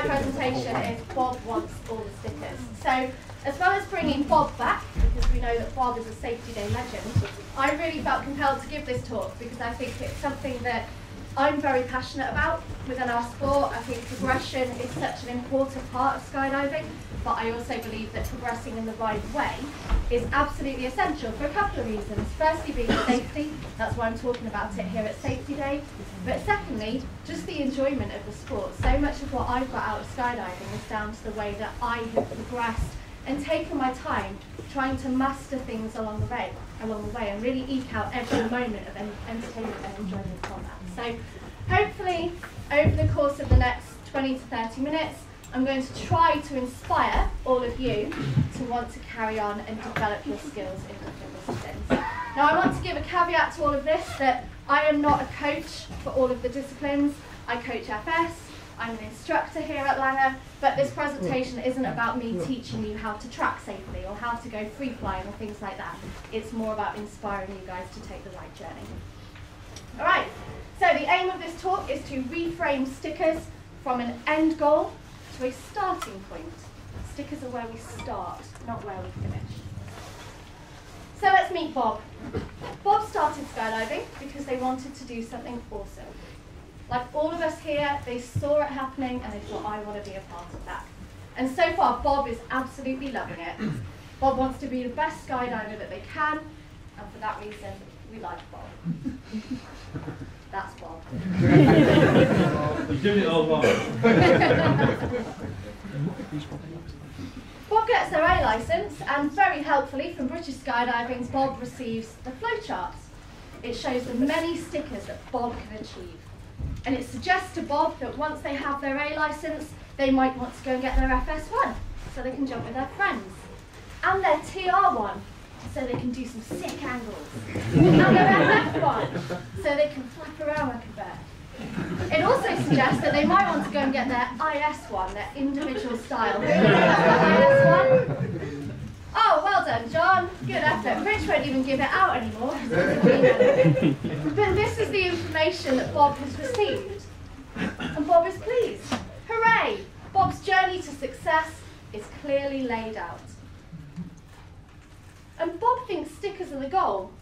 my presentation is Bob wants all the stickers. So, as well as bringing Bob back, because we know that Bob is a Safety Day legend, I really felt compelled to give this talk because I think it's something that I'm very passionate about within our sport. I think progression is such an important part of skydiving, but I also believe that progressing in the right way is absolutely essential for a couple of reasons. Firstly, being safety, that's why I'm talking about it here at Safety Day. But secondly, just the enjoyment of the sport. So much of what I've got out of skydiving is down to the way that I have progressed and taken my time trying to master things along the way and really eke out every moment of entertainment and enjoyment from that. So hopefully over the course of the next 20 to 30 minutes, I'm going to try to inspire all of you to want to carry on and develop your skills in different disciplines. Now I want to give a caveat to all of this that I am not a coach for all of the disciplines. I coach FS, I'm an instructor here at Langer, but this presentation isn't about me teaching you how to track safely or how to go free flying or things like that. It's more about inspiring you guys to take the right journey. All right, so the aim of this talk is to reframe stickers from an end goal to a starting point. Stickers are where we start, not where we finish. So let's meet Bob. Bob started skydiving because they wanted to do something awesome. Like all of us here, they saw it happening and they thought, I want to be a part of that. And so far, Bob is absolutely loving it. Bob wants to be the best skydiver that they can, and for that reason, we like Bob. That's Bob. You're doing it all wrong. Bob gets their A licence, and very helpfully from British Skydiving, Bob receives the flowchart. It shows the many stickers that Bob can achieve. And it suggests to Bob that once they have their A licence, they might want to go and get their FS1, so they can jump with their friends. And their TR1, so they can do some sick angles. And their FF1, so they can flap around like a bird. It also suggests that they might want to go and get their IS1, their individual style. Who knows the IS1? Oh, well done, John. Good effort. Rich won't even give it out anymore. But this is the information that Bob has received. And Bob is pleased. Hooray! Bob's journey to success is clearly laid out. And Bob thinks stickers are the goal.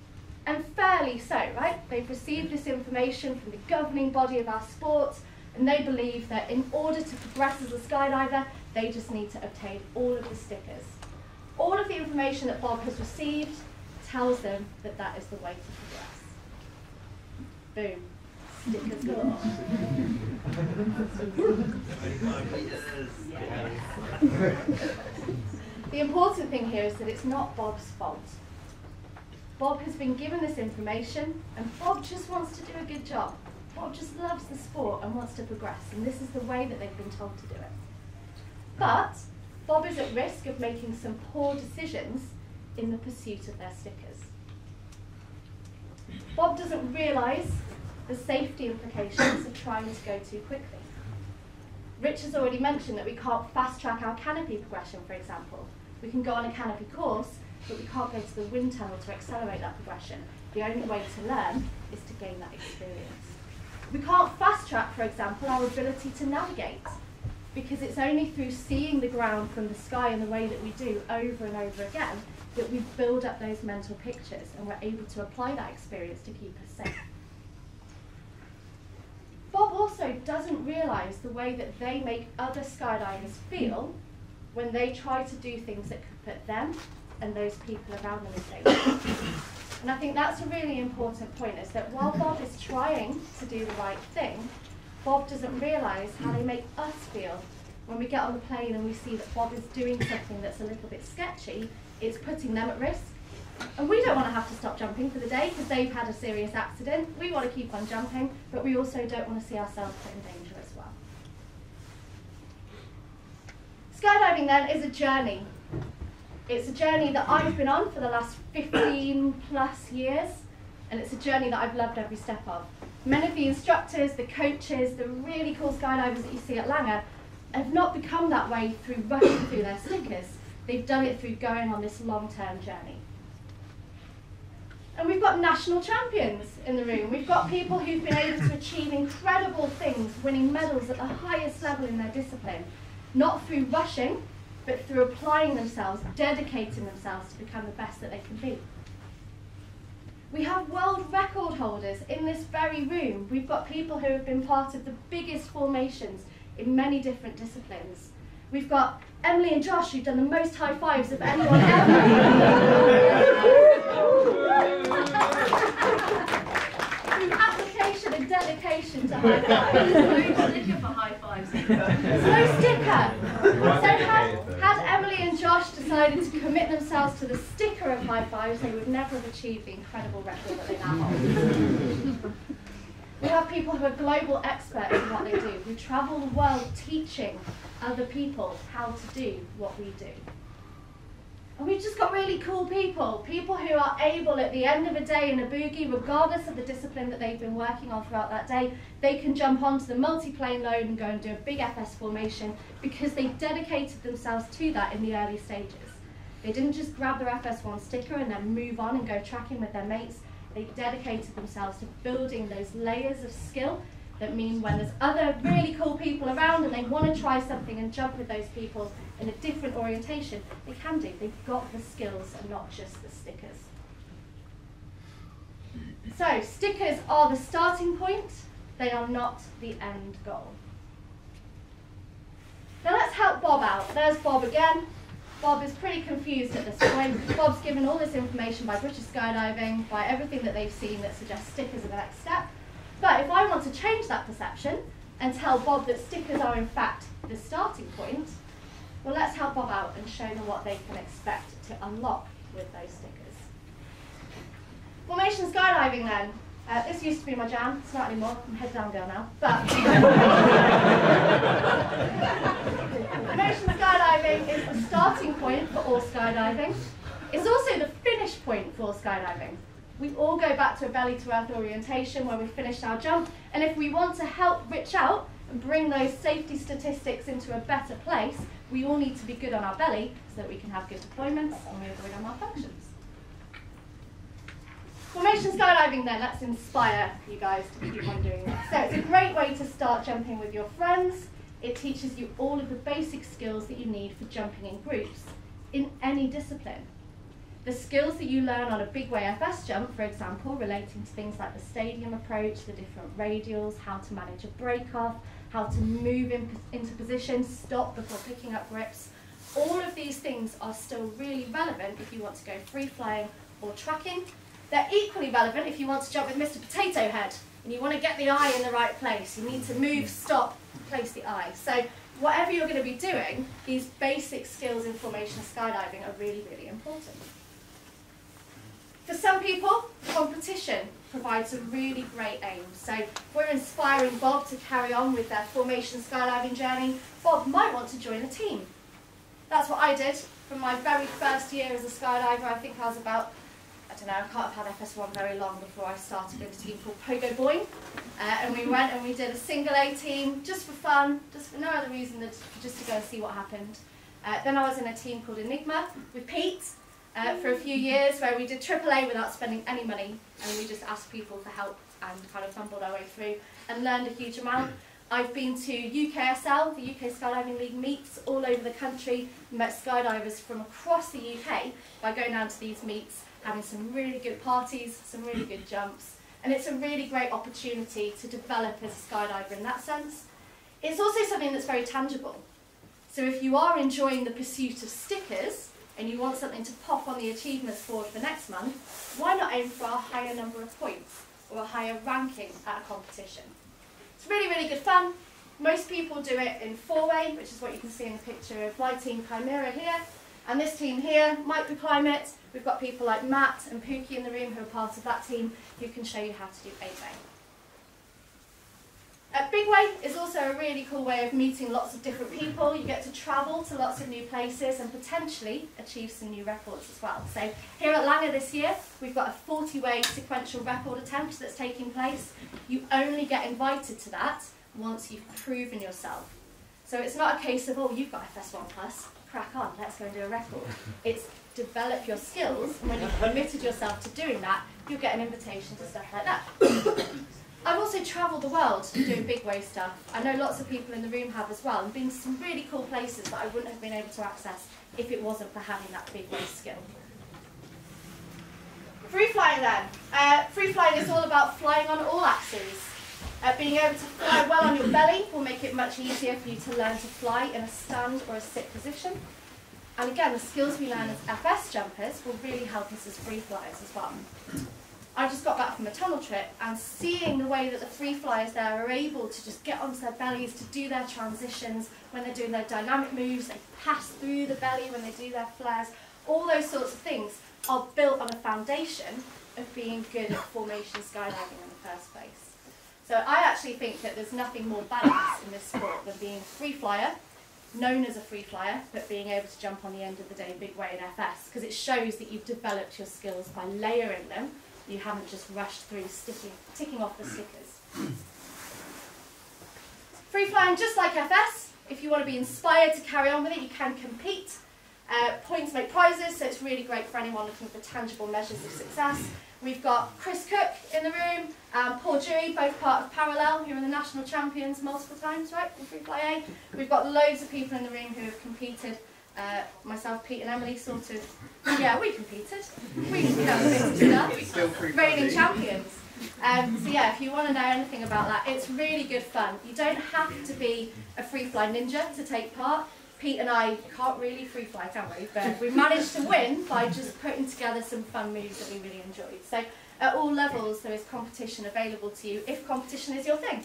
And fairly so, right? They've received this information from the governing body of our sport, and they believe that in order to progress as a skydiver, they just need to obtain all of the stickers. All of the information that Bob has received tells them that that is the way to progress. Boom. Stickers galore. The important thing here is that it's not Bob's fault. Bob has been given this information, and Bob just wants to do a good job. Bob just loves the sport and wants to progress, and this is the way that they've been told to do it. But Bob is at risk of making some poor decisions in the pursuit of their stickers. Bob doesn't realise the safety implications of trying to go too quickly. Rich has already mentioned that we can't fast track our canopy progression, for example. We can go on a canopy course, but we can't go to the wind tunnel to accelerate that progression. The only way to learn is to gain that experience. We can't fast track, for example, our ability to navigate, because it's only through seeing the ground from the sky in the way that we do over and over again that we build up those mental pictures and we're able to apply that experience to keep us safe. Bob also doesn't realise the way that they make other skydivers feel when they try to do things that could put them and those people around them in danger. And I think that's a really important point, is that while Bob is trying to do the right thing, Bob doesn't realise how they make us feel. When we get on the plane and we see that Bob is doing something that's a little bit sketchy, it's putting them at risk. And we don't want to have to stop jumping for the day because they've had a serious accident. We want to keep on jumping, but we also don't want to see ourselves put in danger as well. Skydiving then is a journey. It's a journey that I've been on for the last 15 plus years, and it's a journey that I've loved every step of. Many of the instructors, the coaches, the really cool skydivers that you see at Langer have not become that way through rushing through their stickers. They've done it through going on this long-term journey. And we've got national champions in the room. We've got people who've been able to achieve incredible things, winning medals at the highest level in their discipline, not through rushing, but through applying themselves, dedicating themselves to become the best that they can be. We have world record holders in this very room. We've got people who have been part of the biggest formations in many different disciplines. We've got Emily and Josh, who've done the most high fives of anyone ever. Through application and dedication to high fives. No sticker for high fives. No sticker. So had Emily and Josh decided to commit themselves to the sticker of high fives, they would never have achieved the incredible record that they now hold. We have people who are global experts in what they do, who travel the world teaching other people how to do what we do. And we've just got really cool people who are able at the end of a day in a boogie, regardless of the discipline that they've been working on throughout that day, they can jump onto the multi-plane load and go and do a big FS formation because they dedicated themselves to that in the early stages. They didn't just grab their FS1 sticker and then move on and go tracking with their mates. They dedicated themselves to building those layers of skill that mean when there's other really cool people around and they want to try something and jump with those people in a different orientation, they can do. They've got the skills and not just the stickers. So, stickers are the starting point. They are not the end goal. Now let's help Bob out. There's Bob again. Bob is pretty confused at this point. Bob's given all this information by British Skydiving, by everything that they've seen that suggests stickers are the next step. But if I want to change that perception and tell Bob that stickers are in fact the starting point, well, let's help Bob out and show them what they can expect to unlock with those stickers. Formation skydiving then. This used to be my jam, it's not anymore, I'm head down girl now. But formation skydiving is the starting point for all skydiving. It's also the finish point for all skydiving. We all go back to a belly to earth orientation where we finished our jump, and if we want to help Rich out and bring those safety statistics into a better place, we all need to be good on our belly so that we can have good deployments and we avoid our malfunctions. Formation skydiving then, let's inspire you guys to keep on doing this. So it's a great way to start jumping with your friends. It teaches you all of the basic skills that you need for jumping in groups in any discipline. The skills that you learn on a big way FS jump, for example, relating to things like the stadium approach, the different radials, how to manage a break-off, how to move into position, stop before picking up grips. All of these things are still really relevant if you want to go free-flying or tracking. They're equally relevant if you want to jump with Mr. Potato Head and you want to get the eye in the right place. You need to move, stop, place the eye. So whatever you're going to be doing, these basic skills in formation skydiving are really, really important. For some people, competition provides a really great aim. So we're inspiring Bob to carry on with their formation skydiving journey. Bob might want to join a team. That's what I did from my very first year as a skydiver. I think I was about, I don't know, I can't have had FS1 very long before I started in a team called Pogo Boing. And we went and we did a single A team just for fun, just for no other reason than just to go and see what happened. Then I was in a team called Enigma with Pete for a few years where we did AAA without spending any money and we just asked people for help and kind of fumbled our way through and learned a huge amount. I've been to UKSL, the UK Skydiving League meets all over the country, met skydivers from across the UK by going down to these meets, having some really good parties, some really good jumps, and it's a really great opportunity to develop as a skydiver in that sense. It's also something that's very tangible. So if you are enjoying the pursuit of stickers and you want something to pop on the achievements board for next month, why not aim for a higher number of points or a higher ranking at a competition? It's really, really good fun. Most people do it in four-way, which is what you can see in the picture of my team Chimera here. And this team here, Microclimate, we've got people like Matt and Pookie in the room who are part of that team who can show you how to do 8-way. Big Way is also a really cool way of meeting lots of different people. You get to travel to lots of new places and potentially achieve some new records as well. So here at Langer this year, we've got a 40-way sequential record attempt that's taking place. You only get invited to that once you've proven yourself. So it's not a case of, oh, you've got FS1 plus, crack on, let's go and do a record. It's develop your skills, and when you've committed yourself to doing that, you'll get an invitation to stuff like that. I've also travelled the world doing big wave stuff. I know lots of people in the room have as well, and been to some really cool places that I wouldn't have been able to access if it wasn't for having that big wave skill. Free flying then. Free flying is all about flying on all axes. Being able to fly well on your belly will make it much easier for you to learn to fly in a stand or a sit position. And again, the skills we learn as FS jumpers will really help us as free flyers as well. I just got back from a tunnel trip, and seeing the way that the free flyers there are able to just get onto their bellies to do their transitions, when they're doing their dynamic moves, they pass through the belly when they do their flares, all those sorts of things are built on a foundation of being good at formation skydiving in the first place. So I actually think that there's nothing more balanced in this sport than being a free flyer, known as a free flyer, but being able to jump on the end of the day big way in FS, because it shows that you've developed your skills by layering them. You haven't just rushed through ticking off the stickers. Free flying, just like FS, if you want to be inspired to carry on with it, you can compete. Points make prizes, so it's really great for anyone looking for tangible measures of success. We've got Chris Cook in the room, Paul Dewey, both part of Parallel, who are the national champions multiple times, right, in Free Fly A. We've got loads of people in the room who have competed. Myself, Pete and Emily sort of, yeah, we competed. We competed, reigning champions. So yeah, if you want to know anything about that, it's really good fun. You don't have to be a free fly ninja to take part. Pete and I can't really free fly, can we? But we managed to win by just putting together some fun moves that we really enjoyed. So at all levels, there is competition available to you if competition is your thing.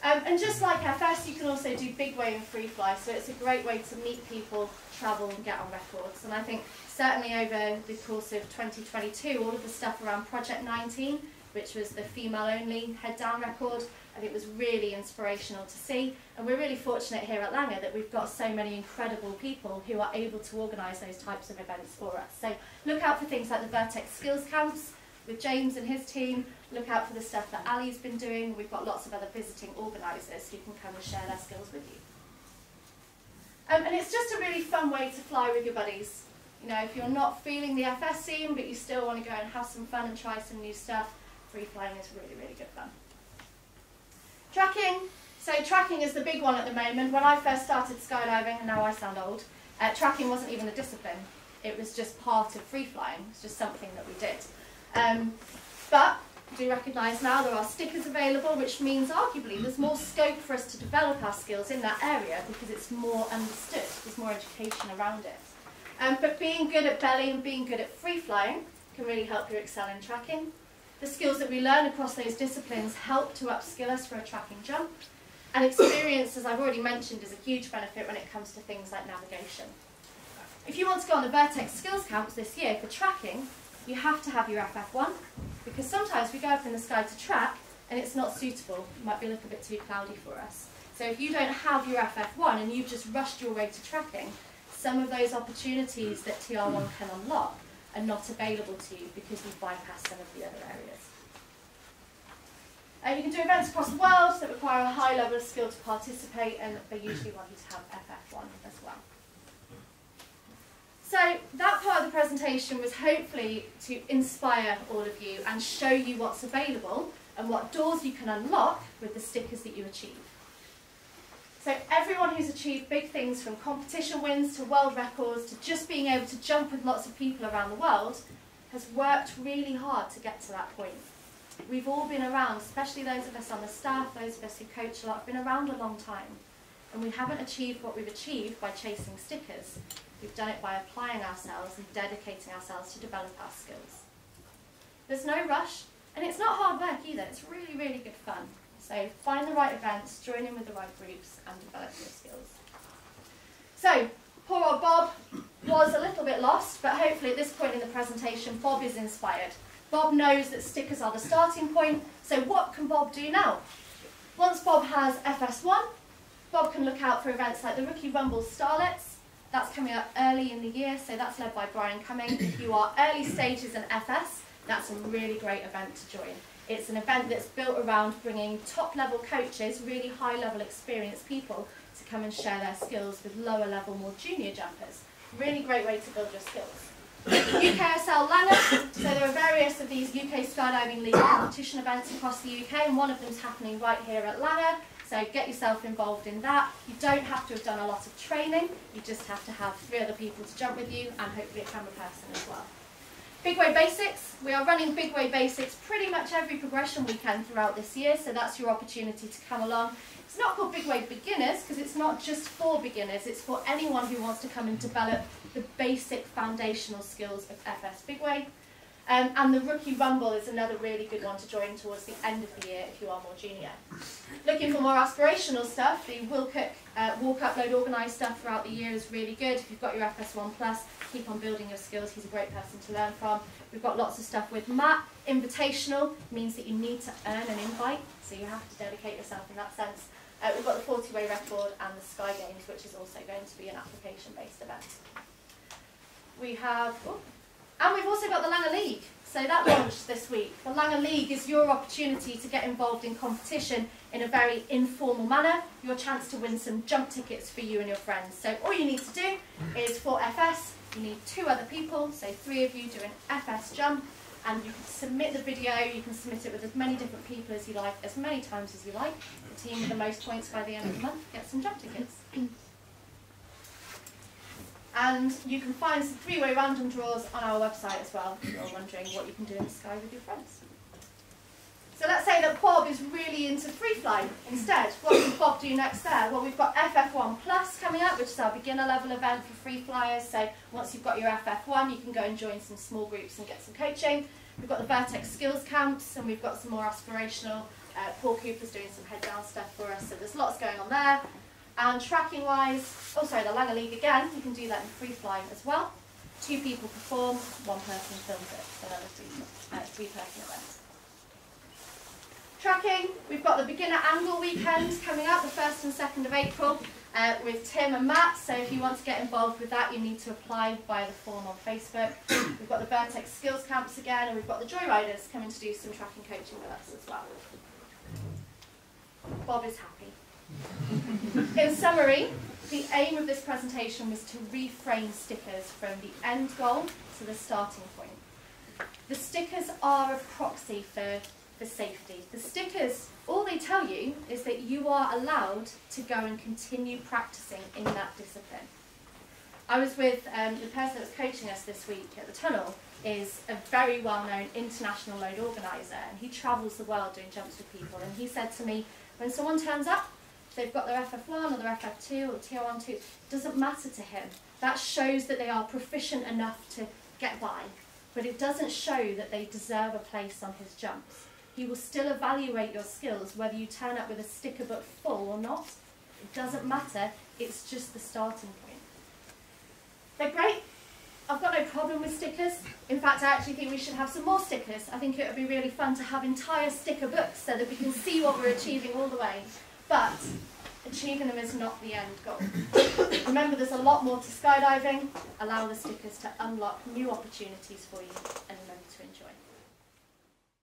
And just like FS, you can also do big wave and free fly, so it's a great way to meet people, travel and get on records. And I think certainly over the course of 2022, all of the stuff around Project 19, which was the female-only head-down record, I think was really inspirational to see. And we're really fortunate here at Langer that we've got so many incredible people who are able to organise those types of events for us. So look out for things like the Vertex Skills Camps with James and his team. Look out for the stuff that Ali's been doing. We've got lots of other visiting organisers who can come and share their skills with you. And it's just a really fun way to fly with your buddies. You know, if you're not feeling the FS scene, but you still want to go and have some fun and try some new stuff, free flying is really, really good fun. Tracking. So tracking is the big one at the moment. When I first started skydiving, and now I sound old, tracking wasn't even a discipline. It was just part of free flying. It's just something that we did. But do recognise now there are stickers available, which means arguably there's more scope for us to develop our skills in that area because it's more understood, there's more education around it. But being good at belly and being good at free flying can really help you excel in tracking. The skills that we learn across those disciplines help to upskill us for a tracking jump. And experience, as I've already mentioned, is a huge benefit when it comes to things like navigation. If you want to go on the Vertex Skills Camps this year for tracking, you have to have your FF1, because sometimes we go up in the sky to track and it's not suitable. It might be a little bit too cloudy for us. So if you don't have your FF1 and you've just rushed your way to tracking, some of those opportunities that TR1 can unlock are not available to you because you've bypassed some of the other areas. You can do events across the world that require a high level of skill to participate, and they usually want you to have FF1 as well. So that part of the presentation was hopefully to inspire all of you and show you what's available and what doors you can unlock with the stickers that you achieve. So everyone who's achieved big things, from competition wins to world records to just being able to jump with lots of people around the world, has worked really hard to get to that point. We've all been around, especially those of us on the staff, those of us who coach a lot, have been around a long time. And we haven't achieved what we've achieved by chasing stickers. We've done it by applying ourselves and dedicating ourselves to develop our skills. There's no rush, and it's not hard work either. It's really, really good fun. So find the right events, join in with the right groups, and develop your skills. So, poor old Bob was a little bit lost, but hopefully at this point in the presentation, Bob is inspired. Bob knows that stickers are the starting point, so what can Bob do now? Once Bob has FS1, Bob can look out for events like the Rookie Rumble Starlets. That's coming up early in the year, so that's led by Brian Cumming. If you are early stages in FS, that's a really great event to join. It's an event that's built around bringing top-level coaches, really high-level experienced people, to come and share their skills with lower-level, more junior jumpers. Really great way to build your skills. UKSL Langer, so there are various of these UK Skydiving League competition events across the UK, and one of them is happening right here at Langer, so get yourself involved in that. You don't have to have done a lot of training, you just have to have 3 other people to jump with you, and hopefully a camera person as well. Big Wave Basics, we are running Big Wave Basics pretty much every progression weekend throughout this year, so that's your opportunity to come along. It's not called Big Wave Beginners because it's not just for beginners, it's for anyone who wants to come and develop the basic foundational skills of FS Big Wave. And the Rookie Rumble is another really good one to join towards the end of the year if you are more junior. Looking for more aspirational stuff, the Will Cook Walk Up Load Organise stuff throughout the year is really good. If you've got your FS1 Plus, keep on building your skills, he's a great person to learn from. We've got lots of stuff with Matt. Invitational means that you need to earn an invite, so you have to dedicate yourself in that sense. We've got the 40-way record and the Sky Games, which is also going to be an application-based event. We have, and we've also got the Langer League. So that launched this week. The Langer League is your opportunity to get involved in competition in a very informal manner, your chance to win some jump tickets for you and your friends. So all you need to do is for FS, you need 2 other people, so 3 of you do an FS jump, and you can submit the video, you can submit it with as many different people as you like, as many times as you like. The team with the most points by the end of the month gets some jump tickets. And you can find some 3-way random draws on our website as well, if you're wondering what you can do in the sky with your friends. So let's say that Bob is really into free fly instead. What can Bob do next there? Well, we've got FF1 Plus coming up, which is our beginner level event for free flyers. So once you've got your FF1, you can go and join some small groups and get some coaching. We've got the Vertex Skills Camps, and we've got some more aspirational. Paul Cooper's doing some head down stuff for us, so there's lots going on there. And tracking wise, the Langer League again, you can do that in free flying as well. 2 people perform, 1 person films it, so another 3-person event. Tracking, we've got the beginner angle weekend coming up, the 1st and 2nd of April, with Tim and Matt. So if you want to get involved with that, you need to apply via the form on Facebook. We've got the Vertex Skills Camps again, and we've got the Joyriders coming to do some tracking coaching with us as well. Bob is happy. In summary, the aim of this presentation was to reframe stickers from the end goal to the starting point. The stickers are a proxy for safety. The stickers, all they tell you is that you are allowed to go and continue practicing in that discipline. I was with the person that was coaching us this week at the tunnel is a very well-known international load organiser, and he travels the world doing jumps with people, and he said to me, when someone turns up, they've got their FF1 or their FF2 or TR1-2, it doesn't matter to him. That shows that they are proficient enough to get by, but it doesn't show that they deserve a place on his jumps. He will still evaluate your skills whether you turn up with a sticker book full or not. It doesn't matter, it's just the starting point. They're great. I've got no problem with stickers. In fact, I actually think we should have some more stickers. I think it would be really fun to have entire sticker books so that we can see what we're achieving all the way. But achieving them is not the end goal. Remember, there's a lot more to skydiving. Allow the stickers to unlock new opportunities for you, and remember to enjoy.